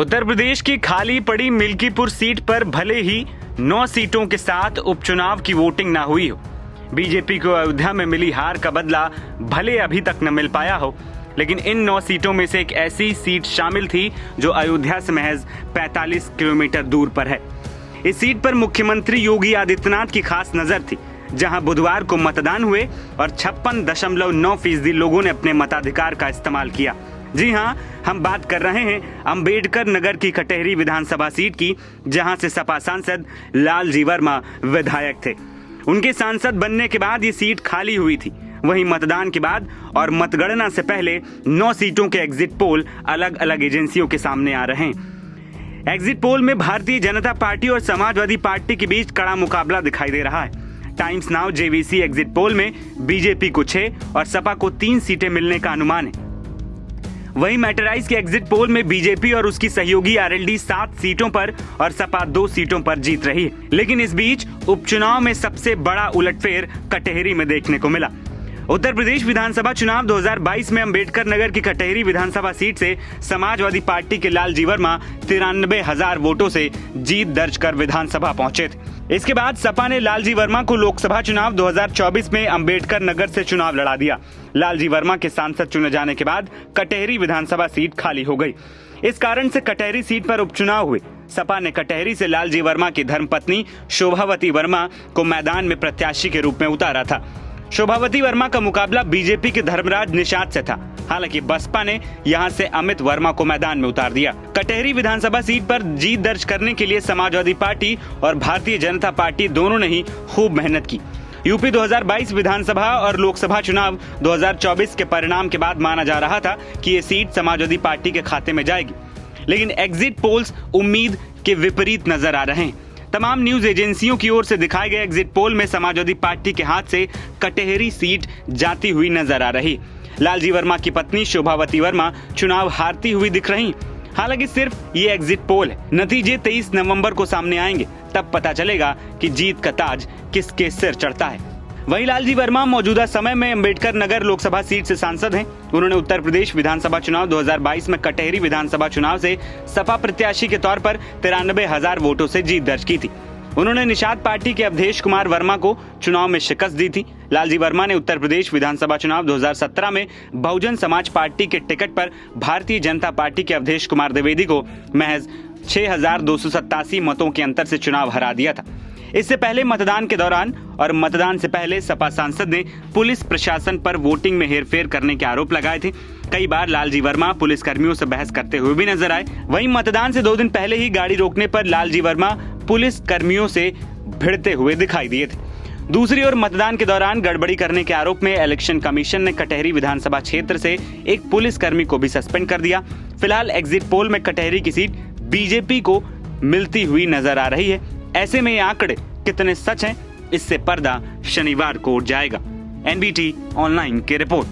उत्तर प्रदेश की खाली पड़ी मिल्कीपुर सीट पर भले ही 9 सीटों के साथ उपचुनाव की वोटिंग न हुई हो, बीजेपी को अयोध्या में मिली हार का बदला भले अभी तक न मिल पाया हो, लेकिन इन 9 सीटों में से एक ऐसी सीट शामिल थी जो अयोध्या से महज 45 किलोमीटर दूर पर है। इस सीट पर मुख्यमंत्री योगी आदित्यनाथ की खास नजर थी, जहां बुधवार को मतदान हुए और 56.9% लोगों ने अपने मताधिकार का इस्तेमाल किया। जी हां, हम बात कर रहे हैं अंबेडकर नगर की कटेहरी विधानसभा सीट की, जहां से सपा सांसद लालजी वर्मा विधायक थे। उनके सांसद बनने के बाद ये सीट खाली हुई थी। वहीं मतदान के बाद और मतगणना से पहले 9 सीटों के एग्जिट पोल अलग अलग एजेंसियों के सामने आ रहे हैं। एग्जिट पोल में भारतीय जनता पार्टी और समाजवादी पार्टी के बीच कड़ा मुकाबला दिखाई दे रहा है। Times now JVC exit poll में बीजेपी को 6 और सपा को 3 सीटें मिलने का अनुमान है। वहीं मैटराइज के एग्जिट पोल में बीजेपी और उसकी सहयोगी आरएलडी 7 सीटों पर और सपा 2 सीटों पर जीत रही है। लेकिन इस बीच उपचुनाव में सबसे बड़ा उलटफेर कटेहरी में देखने को मिला। उत्तर प्रदेश विधानसभा चुनाव 2022 में अंबेडकर नगर की कटेहरी विधानसभा सीट से समाजवादी पार्टी के लालजी वर्मा 93,000 वोटों से जीत दर्ज कर विधानसभा पहुंचे थे। इसके बाद सपा ने लालजी वर्मा को लोकसभा चुनाव 2024 में अंबेडकर नगर से चुनाव लड़ा दिया। लालजी वर्मा के सांसद चुने जाने के बाद कटेहरी विधानसभा सीट खाली हो गई। इस कारण से कटेहरी सीट पर उपचुनाव हुए। सपा ने कटेहरी से लालजी वर्मा की धर्मपत्नी शोभावती वर्मा को मैदान में प्रत्याशी के रूप में उतारा था। शोभावती वर्मा का मुकाबला बीजेपी के धर्मराज निषाद से था। हालांकि बसपा ने यहां से अमित वर्मा को मैदान में उतार दिया। कटेहरी विधानसभा सीट पर जीत दर्ज करने के लिए समाजवादी पार्टी और भारतीय जनता पार्टी दोनों ने ही खूब मेहनत की। यूपी 2022 विधानसभा और लोकसभा चुनाव 2024 के परिणाम के बाद माना जा रहा था कि ये सीट समाजवादी पार्टी के खाते में जाएगी, लेकिन एग्जिट पोल्स उम्मीद के विपरीत नजर आ रहे हैं। तमाम न्यूज एजेंसियों की ओर से दिखाए गए एग्जिट पोल में समाजवादी पार्टी के हाथ से कटेहरी सीट जाती हुई नजर आ रही। लालजी वर्मा की पत्नी शोभावती वर्मा चुनाव हारती हुई दिख रही। हालांकि सिर्फ ये एग्जिट पोल है। नतीजे 23 नवंबर को सामने आएंगे, तब पता चलेगा कि जीत का ताज किसके सिर चढ़ता है। वहीं लालजी वर्मा मौजूदा समय में अंबेडकर नगर लोकसभा सीट से सांसद हैं। उन्होंने उत्तर प्रदेश विधानसभा चुनाव 2022 में कटेहरी विधानसभा चुनाव से सपा प्रत्याशी के तौर पर 93,000 वोटों से जीत दर्ज की थी। उन्होंने निषाद पार्टी के अवधेश कुमार वर्मा को चुनाव में शिकस्त दी थी। लालजी वर्मा ने उत्तर प्रदेश विधानसभा चुनाव 2017 में बहुजन समाज पार्टी के टिकट पर भारतीय जनता पार्टी के अवधेश कुमार द्विवेदी को महज 6,287 मतों के अंतर से चुनाव हरा दिया था। इससे पहले मतदान के दौरान और मतदान से पहले सपा सांसद ने पुलिस प्रशासन पर वोटिंग में हेरफेर करने के आरोप लगाए थे। कई बार लालजी वर्मा पुलिस कर्मियों से बहस करते हुए भी नजर आए। वहीं मतदान से 2 दिन पहले ही गाड़ी रोकने पर लालजी वर्मा पुलिस कर्मियों से भिड़ते हुए दिखाई दिए थे। दूसरी ओर मतदान के दौरान गड़बड़ी करने के आरोप में इलेक्शन कमीशन ने कटेहरी विधानसभा क्षेत्र से एक पुलिस कर्मी को भी सस्पेंड कर दिया। फिलहाल एग्जिट पोल में कटेहरी की सीट बीजेपी को मिलती हुई नजर आ रही है। ऐसे में ये आंकड़े कितने सच हैं, इससे पर्दा शनिवार को उठ जाएगा। एनबीटी ऑनलाइन की रिपोर्ट।